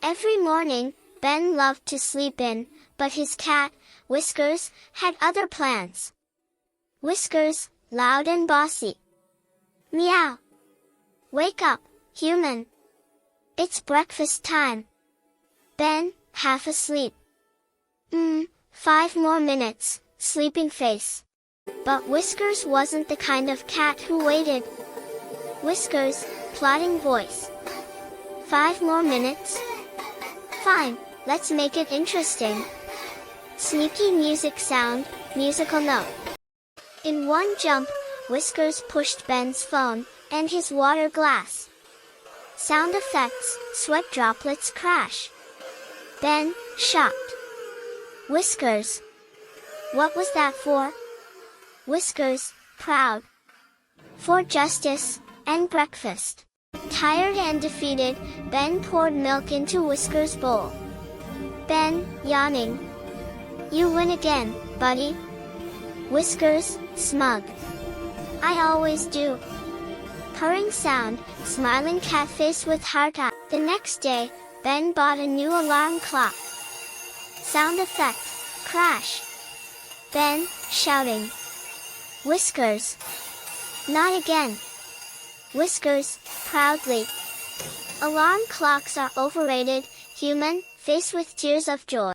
Every morning, Ben loved to sleep in, but his cat, Whiskers, had other plans. Whiskers, loud and bossy. Meow. Wake up, human. It's breakfast time. Ben, half asleep. 5 more minutes, sleeping face. But Whiskers wasn't the kind of cat who waited. Whiskers, plotting voice. 5 more minutes? Fine, let's make it interesting. Sneaky music sound, musical note. In one jump, Whiskers pushed Ben's phone, and his water glass. Sound effects, sweat droplets crash. Ben, shocked. Whiskers. What was that for? Whiskers, proud. For justice, and breakfast. Tired and defeated, Ben poured milk into Whiskers' bowl. Ben, yawning. You win again, buddy. Whiskers, smug. I always do. Purring sound, smiling cat face with heart eye. The next day, Ben bought a new alarm clock. Sound effect, crash. Ben, shouting. Whiskers. Not again. Whiskers, proudly. Alarm clocks are overrated, human, face with tears of joy.